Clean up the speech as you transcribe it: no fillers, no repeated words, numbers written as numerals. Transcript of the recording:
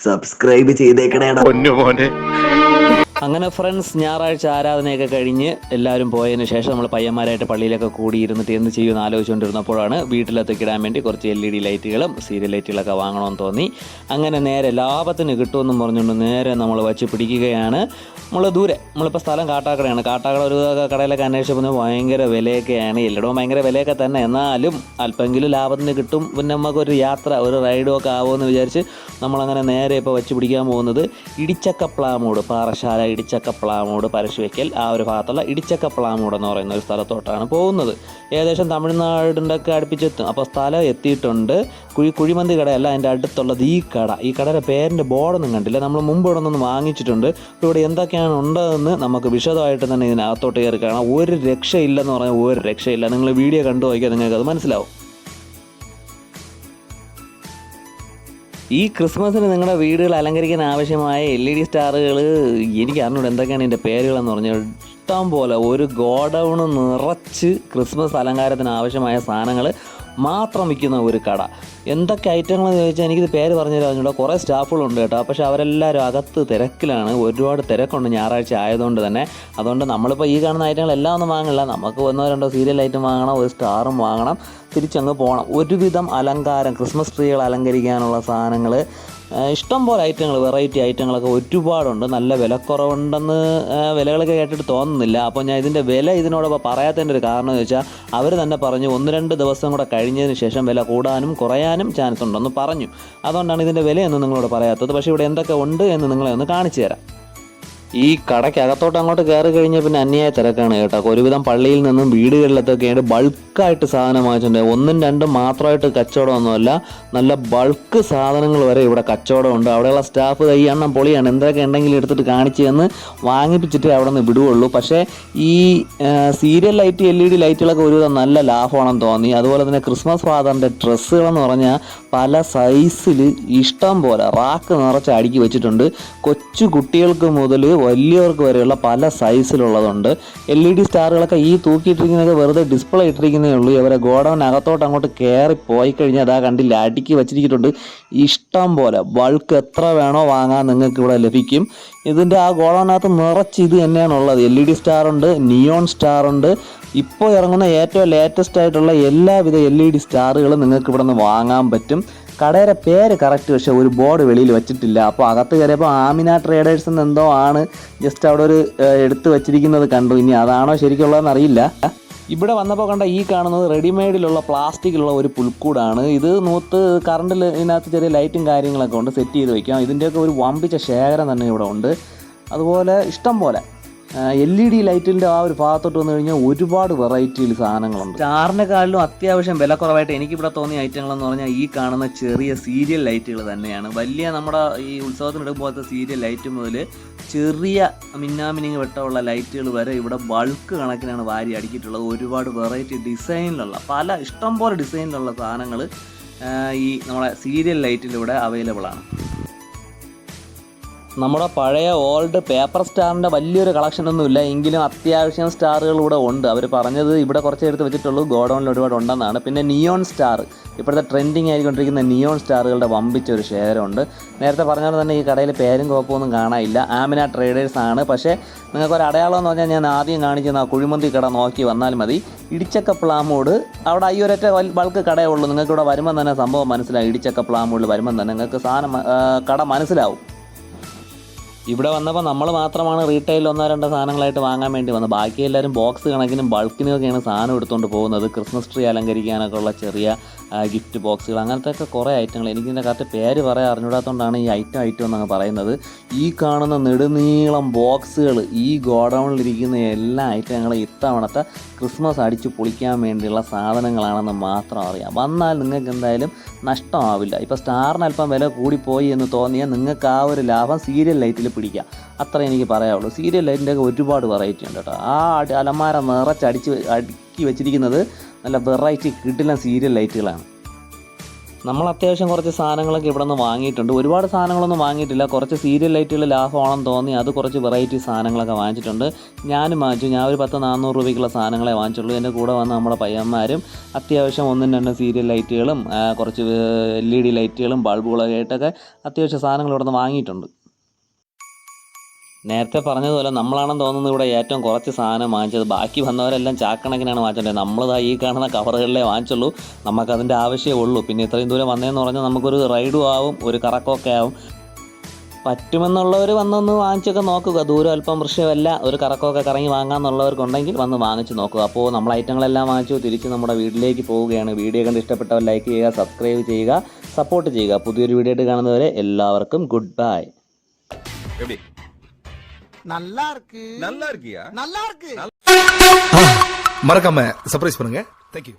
Subscribe ചെയ്തേക്കണേടാ പൊന്നു മോനെ. അങ്ങനെ ഫ്രണ്ട്സ്, ഞായറാഴ്ച ആരാധനയൊക്കെ കഴിഞ്ഞ് എല്ലാവരും പോയതിന് ശേഷം നമ്മൾ പയ്യന്മാരായിട്ട് പള്ളിയിലൊക്കെ കൂടിയിരുന്നിട്ട് എന്ത് ചെയ്യുമെന്ന് ആലോചിച്ചുകൊണ്ടിരുന്നപ്പോഴാണ് വീട്ടിലത്തേക്ക് ഇടാൻ വേണ്ടി കുറച്ച് LED ലൈറ്റുകളും സീരിയൽ ലൈറ്റുകളൊക്കെ വാങ്ങണമെന്ന് തോന്നി. അങ്ങനെ നേരെ ലാഭത്തിന് കിട്ടുമെന്നും പറഞ്ഞുകൊണ്ട് നേരെ നമ്മൾ വച്ച് പിടിക്കുകയാണ്. നമ്മളിപ്പോൾ സ്ഥലം കാട്ടാക്കടയാണ്. കാട്ടാക്കട ഒരു കടയിലൊക്കെ അന്വേഷിച്ചപ്പോൾ ഭയങ്കര വിലയൊക്കെയാണ്. എല്ലായിടവും ഭയങ്കര വിലയൊക്കെ തന്നെ, എന്നാലും അല്പമെങ്കിലും ലാഭത്തിന് കിട്ടും. പിന്നെ നമുക്കൊരു യാത്ര, ഒരു റൈഡും ഒക്കെ ആവുമെന്ന് വിചാരിച്ച് നമ്മളങ്ങനെ നേരെ ഇപ്പോൾ വച്ച് പിടിക്കാൻ പോകുന്നത് ഇടിച്ചക്കപ്ലാമൂട്, പാറശാല ഇടിച്ചക്കപ്ലാമൂട്, പരശുവയ്ക്കൽ ആ ഒരു ഭാഗത്തുള്ള ഇടിച്ചക്കപ്ലാമൂട് എന്ന് പറയുന്ന ഒരു സ്ഥലത്തോട്ടാണ് പോകുന്നത്. ഏകദേശം തമിഴ്നാടിൻ്റെ ഒക്കെ അടുപ്പിച്ചെത്തും. അപ്പോൾ സ്ഥലം എത്തിയിട്ടുണ്ട്. കുഴിമന്തി കടയല്ല, അതിൻ്റെ അടുത്തുള്ളത് ഈ കടയുടെ പേരിൻ്റെ ബോർഡൊന്നും കണ്ടില്ല. നമ്മൾ മുമ്പ് ഇവിടെ നിന്ന് വാങ്ങിച്ചിട്ടുണ്ട്. അപ്പോൾ ഇവിടെ എന്തൊക്കെയാണ് ഉണ്ടതെന്ന് നമുക്ക് വിശദമായിട്ട് തന്നെ ഇതിനകത്തോട്ട് കയറി കാണാം. ഒരു രക്ഷയില്ലെന്ന് പറഞ്ഞാൽ ഒരു രക്ഷയില്ല. നിങ്ങൾ വീഡിയോ കണ്ടു നോക്കിയാൽ നിങ്ങൾക്കത് മനസ്സിലാവും. ഈ ക്രിസ്മസിന് നിങ്ങളുടെ വീടുകൾ അലങ്കരിക്കാൻ ആവശ്യമായ LED സ്റ്റാറുകൾ എനിക്ക് അറിഞ്ഞൂടെ എന്തൊക്കെയാണ് ഇതിൻ്റെ പേരുകളെന്ന് പറഞ്ഞാൽ ഇഷ്ടം പോലെ ഒരു ഗോഡൗൺ നിറച്ച് ക്രിസ്മസ് അലങ്കാരത്തിന് ആവശ്യമായ സാധനങ്ങൾ മാത്രം വിൽക്കുന്ന ഒരു കട. എന്തൊക്കെ ഐറ്റങ്ങളെന്ന് ചോദിച്ചാൽ എനിക്കിത് പേര് പറഞ്ഞു തരാഞ്ഞൂടെ. കുറേ സ്റ്റാഫുകളുണ്ട് കേട്ടോ, പക്ഷേ അവരെല്ലാവരും അകത്ത് തിരക്കിലാണ്. ഒരുപാട് തിരക്കുണ്ട് ഞായറാഴ്ച ആയതുകൊണ്ട് തന്നെ. അതുകൊണ്ട് നമ്മളിപ്പോൾ ഈ കാണുന്ന ഐറ്റങ്ങളെല്ലാം ഒന്നും വാങ്ങില്ല. നമുക്ക് 1-2 സീരിയൽ ഐറ്റം വാങ്ങണം, ഒരു സ്റ്റാറും വാങ്ങണം, തിരിച്ചങ്ങ് പോകണം. ഒരുവിധം അലങ്കാരം, ക്രിസ്മസ് ട്രീകൾ അലങ്കരിക്കാനുള്ള സാധനങ്ങൾ ഇഷ്ടം പോലെ ഐറ്റങ്ങൾ, വെറൈറ്റി ഐറ്റങ്ങളൊക്കെ ഒരുപാടുണ്ട്. നല്ല വിലക്കുറവുണ്ടെന്ന് വിലകളൊക്കെ കേട്ടിട്ട് തോന്നുന്നില്ല. അപ്പോൾ ഞാൻ ഇതിൻ്റെ വില ഇതിനോടൊപ്പം പറയാത്തതിൻ്റെ ഒരു കാരണം എന്ന് വെച്ചാൽ അവർ തന്നെ പറഞ്ഞു 1-2 ദിവസം കൂടെ കഴിഞ്ഞതിന് ശേഷം വില കൂടാനും കുറയാനും ചാൻസ് ഉണ്ടെന്ന് പറഞ്ഞു. അതുകൊണ്ടാണ് ഇതിൻ്റെ വിലയൊന്നും നിങ്ങളോട് പറയാത്തത്. പക്ഷേ ഇവിടെ എന്തൊക്കെ ഉണ്ട് എന്ന് നിങ്ങളെ ഒന്ന് കാണിച്ചു തരാം. ഈ കടയ്ക്കകത്തോട്ട് അങ്ങോട്ട് കയറി കഴിഞ്ഞാൽ പിന്നെ അന്യായ തിരക്കാണ് കേട്ടോ. ഒരുവിധം പള്ളിയിൽ നിന്നും വീടുകളിലത്തൊക്കെയായിട്ട് ബൾക്കായിട്ട് സാധനം വാങ്ങിച്ചിട്ടുണ്ട്. 1-2 മാത്രമായിട്ട് കച്ചവടമൊന്നുമല്ല, നല്ല ബൾക്ക് സാധനങ്ങൾ വരെ ഇവിടെ കച്ചവടമുണ്ട്. അവിടെയുള്ള സ്റ്റാഫ് ഈ എണ്ണം പൊളിയാണ്. എന്തൊക്കെ ഉണ്ടെങ്കിലും എടുത്തിട്ട് കാണിച്ച് തന്ന് വാങ്ങിപ്പിച്ചിട്ട് അവിടെ നിന്ന് വിടുകയുള്ളൂ. പക്ഷേ ഈ സീരിയൽ ലൈറ്റ്, LED ലൈറ്റുകളൊക്കെ ഒരുവിധം നല്ല ലാഭമാണെന്ന് തോന്നി. അതുപോലെ തന്നെ ക്രിസ്മസ് ഫാദറിൻ്റെ ഡ്രസ്സുകളെന്ന് പറഞ്ഞാൽ പല സൈസിൽ ഇഷ്ടം പോലെ റാക്ക് നിറച്ച് അടുക്കി വെച്ചിട്ടുണ്ട്. കൊച്ചു കുട്ടികൾക്ക് മുതൽ വലിയവർക്ക് വരെയുള്ള പല സൈസിലുള്ളതുണ്ട്. LED സ്റ്റാറുകളൊക്കെ ഈ തൂക്കിയിട്ടിരിക്കുന്നതൊക്കെ വെറുതെ ഡിസ്പ്ലേ ഇട്ടിരിക്കുന്നേ ഉള്ളൂ. ഇവരെ ഗോഡൗൺ അകത്തോട്ട് അങ്ങോട്ട് കയറി പോയി കഴിഞ്ഞാൽ അതാ കണ്ടില്ല, അടുക്കി വെച്ചിരിക്കുന്നുണ്ട് ഇഷ്ടം പോലെ. ബൾക്ക് എത്ര വേണോ വാങ്ങാൻ നിങ്ങൾക്ക് ഇവിടെ ലഭിക്കും. ഇതിൻ്റെ ആ ഗോഡൗണിനകത്ത് നിറച്ച് ഇത് തന്നെയാണുള്ളത്. LED സ്റ്റാറുണ്ട്, നിയോൺ സ്റ്റാറുണ്ട്. ഇപ്പോൾ ഇറങ്ങുന്ന ഏറ്റവും ലേറ്റസ്റ്റ് ആയിട്ടുള്ള എല്ലാവിധ LED സ്റ്റാറുകളും നിങ്ങൾക്ക് ഇവിടെ നിന്ന് വാങ്ങാൻ പറ്റും. കടയുടെ പേര് കറക്റ്റ്, പക്ഷേ ഒരു ബോർഡ് വെളിയിൽ വെച്ചിട്ടില്ല. അപ്പോൾ അകത്ത് കയറിയപ്പോൾ ആമിന ട്രേഡേഴ്സ് എന്ന് എന്തോ ആണ് ജസ്റ്റ് അവിടെ ഒരു എടുത്ത് വെച്ചിരിക്കുന്നത് കണ്ടു. ഇനി അതാണോ ശരിക്കുള്ളതെന്ന് അറിയില്ല. ഇവിടെ വന്നപ്പോൾ കണ്ട ഈ കാണുന്നത് റെഡിമെയ്ഡിലുള്ള പ്ലാസ്റ്റിക്കിലുള്ള ഒരു പുൽക്കൂടാണ്. ഇത് നൂത്ത് കറണ്ടിൽ ഇതിനകത്ത് ചെറിയ ലൈറ്റും കാര്യങ്ങളൊക്കെ ഉണ്ട്, സെറ്റ് ചെയ്ത് വയ്ക്കാം. ഇതിൻ്റെയൊക്കെ ഒരു വമ്പിച്ച ശേഖരം തന്നെ ഇവിടെ ഉണ്ട്. അതുപോലെ ഇഷ്ടം പോലെ LED ലൈറ്റിൻ്റെ ആ ഒരു ഭാഗത്തോട്ട് വന്നു കഴിഞ്ഞാൽ ഒരുപാട് വെറൈറ്റിയിൽ സാധനങ്ങളുണ്ട്. സ്റ്റാറിനെക്കാളിലും അത്യാവശ്യം വില കുറവായിട്ട് എനിക്കിവിടെ തോന്നിയ ഐറ്റങ്ങളെന്ന് പറഞ്ഞാൽ ഈ കാണുന്ന ചെറിയ സീരിയൽ ലൈറ്റുകൾ തന്നെയാണ്. വലിയ നമ്മുടെ ഈ ഉത്സവത്തിനെടുക്കുമ്പോഴത്തെ സീരിയൽ ലൈറ്റ് മുതൽ ചെറിയ മിന്നാമിനിങ് വെട്ടമുള്ള ലൈറ്റുകൾ വരെ ഇവിടെ ബൾക്ക് കണക്കിനാണ് വാരി അടുക്കിയിട്ടുള്ളത്. ഒരുപാട് വെറൈറ്റി ഡിസൈനിലുള്ള ഇഷ്ടം പോലെ ഡിസൈനിലുള്ള സാധനങ്ങൾ ഈ നമ്മുടെ സീരിയൽ ലൈറ്റിലൂടെ അവൈലബിൾ ആണ്. നമ്മുടെ പഴയ ഓൾഡ് പേപ്പർ സ്റ്റാറിൻ്റെ വലിയൊരു കളക്ഷനൊന്നുമില്ല, എങ്കിലും അത്യാവശ്യം സ്റ്റാറുകൾ ഇവിടെ ഉണ്ട്. അവർ പറഞ്ഞത് ഇവിടെ കുറച്ച് എടുത്ത് വെച്ചിട്ടുള്ളൂ, ഗോഡൗണിൽ ഒരുപാട് ഉണ്ടെന്നാണ്. പിന്നെ നിയോൺ സ്റ്റാർ, ഇപ്പോഴത്തെ ട്രെൻഡിങ് ആയിക്കൊണ്ടിരിക്കുന്ന നിയോൺ സ്റ്റാറുകളുടെ വമ്പിച്ച ഒരു ശേഖരമുണ്ട്. നേരത്തെ പറഞ്ഞാൽ തന്നെ ഈ കടയിൽ പേരും കുഴപ്പമൊന്നും കാണാനില്ല, ആമിന ട്രേഡേഴ്സ് ആണ്. പക്ഷേ നിങ്ങൾക്കൊരു അടയാളം എന്ന് പറഞ്ഞാൽ ഞാൻ ആദ്യം കാണിക്കുന്ന കുഴിമന്തി കട നോക്കി വന്നാൽ മതി. ഇടിച്ചക്കപ്ലാമൂട് അവിടെ ഈ ഒരൊറ്റ ബൾക്ക് കടയേ ഉള്ളൂ. നിങ്ങൾക്ക് ഇവിടെ വരുമ്പം തന്നെ സംഭവം മനസ്സിലാവും. ഇടിച്ചക്കപ്ലാമൂടിൽ വരുമ്പം തന്നെ നിങ്ങൾക്ക് കട മനസ്സിലാവും. ഇവിടെ വന്നപ്പോൾ നമ്മൾ മാത്രമാണ് റീറ്റെയിൽ 1-2 സാധനങ്ങളായിട്ട് വാങ്ങാൻ വേണ്ടി വന്നത്. ബാക്കി എല്ലാവരും ബോക്സ് കണക്കിനും ബൾക്കിനുമൊക്കെയാണ് സാധനം എടുത്തുകൊണ്ട് പോകുന്നത്. ക്രിസ്മസ് ട്രീ അലങ്കരിക്കാനൊക്കെ ഉള്ള ചെറിയ ഗിഫ്റ്റ് ബോക്സുകൾ, അങ്ങനത്തെ ഒക്കെ കുറേ ഐറ്റങ്ങൾ. എനിക്കിതിൻ്റെ കറക്റ്റ് പേര് പറയാൻ അറിഞ്ഞൂടാത്തതുകൊണ്ടാണ് ഈ ഐറ്റം എന്നങ്ങ് പറയുന്നത്. ഈ കാണുന്ന നെടുനീളം ബോക്സുകൾ, ഈ ഗോഡൗണിലിരിക്കുന്ന എല്ലാ ഐറ്റങ്ങളും ഇത്തവണത്തെ ക്രിസ്മസ് അടിച്ച് പൊളിക്കാൻ വേണ്ടിയുള്ള സാധനങ്ങളാണെന്ന് മാത്രം അറിയാം. വന്നാൽ നിങ്ങൾക്ക് എന്തായാലും നഷ്ടമാവില്ല. ഇപ്പോൾ സ്റ്റാറിന് അല്പം വില കൂടിപ്പോയി എന്ന് തോന്നിയാൽ നിങ്ങൾക്ക് ആ ഒരു ലാഭം സീരിയൽ ലൈറ്റിൽ പിടിക്കാം. അത്ര എനിക്ക് പറയാവുള്ളൂ. സീരിയൽ ലൈറ്റിൻ്റെയൊക്കെ ഒരുപാട് വെറൈറ്റി ഉണ്ട് കേട്ടോ. ആ അലമാര നിറച്ചടിച്ച് അടുക്കി വെച്ചിരിക്കുന്നത് നല്ല വെറൈറ്റി കിടിലൻ സീരിയൽ ലൈറ്റുകളാണ്. നമ്മൾ അത്യാവശ്യം കുറച്ച് സാധനങ്ങളൊക്കെ ഇവിടെ നിന്ന് വാങ്ങിയിട്ടുണ്ട്. ഒരുപാട് സാധനങ്ങളൊന്നും വാങ്ങിയിട്ടില്ല. കുറച്ച് സീരിയൽ ലൈറ്റുകൾ ലാഭമാണെന്ന് തോന്നി അത് കുറച്ച് വെറൈറ്റി സാധനങ്ങളൊക്കെ വാങ്ങിച്ചിട്ടുണ്ട്. ഞാനും വാങ്ങിച്ചു. ഞാൻ ഒരു 10-400 രൂപയ്ക്കുള്ള സാധനങ്ങളെ വാങ്ങിച്ചുള്ളൂ. എൻ്റെ കൂടെ വന്ന നമ്മുടെ പയ്യന്മാരും അത്യാവശ്യം 1-2 സീരിയൽ ലൈറ്റുകളും കുറച്ച് LED ലൈറ്റുകളും ബൾബുകളൊക്കെ ആയിട്ടൊക്കെ അത്യാവശ്യം സാധനങ്ങൾ ഇവിടെ നിന്ന് വാങ്ങിയിട്ടുണ്ട്. നേരത്തെ പറഞ്ഞതുപോലെ നമ്മളാണെന്ന് തോന്നുന്നത് ഇവിടെ ഏറ്റവും കുറച്ച് സാധനം വാങ്ങിച്ചത്. ബാക്കി വന്നവരെല്ലാം ചാക്കണക്കിനാണ് വാങ്ങിച്ചത്. നമ്മളിതാ ഈ കാണുന്ന കവറുകളിലേ വാങ്ങിച്ചുള്ളൂ. നമുക്കതിൻ്റെ ആവശ്യമേ ഉള്ളൂ. പിന്നെ ഇത്രയും ദൂരം വന്നതെന്ന് പറഞ്ഞാൽ നമുക്കൊരു റൈഡും ആവും, ഒരു കറക്കമൊക്കെ ആവും. പറ്റുമെന്നുള്ളവർ വന്നൊന്ന് വാങ്ങിച്ചൊക്കെ നോക്കുക. ദൂരം അല്പം വൃക്ഷമല്ല, ഒരു കറക്കമൊക്കെ കറങ്ങി വാങ്ങാമെന്നുള്ളവർക്കുണ്ടെങ്കിൽ വന്ന് വാങ്ങിച്ച് നോക്കുക. അപ്പോൾ നമ്മൾ ഐറ്റങ്ങളെല്ലാം വാങ്ങിച്ചു തിരിച്ച് നമ്മുടെ വീട്ടിലേക്ക് പോവുകയാണ്. വീഡിയോ കണ്ട് ഇഷ്ടപ്പെട്ടവർ ലൈക്ക് ചെയ്യുക, സബ്സ്ക്രൈബ് ചെയ്യുക, സപ്പോർട്ട് ചെയ്യുക. പുതിയൊരു വീഡിയോ ആയിട്ട് കാണുന്നവരെ എല്ലാവർക്കും ഗുഡ് ബൈ. நல்லா இருக்கு நல்லா இருக்கியா நல்லா இருக்கு மறக்காம சர்ப்ரைஸ் பண்ணுங்க. தேங்க்யூ.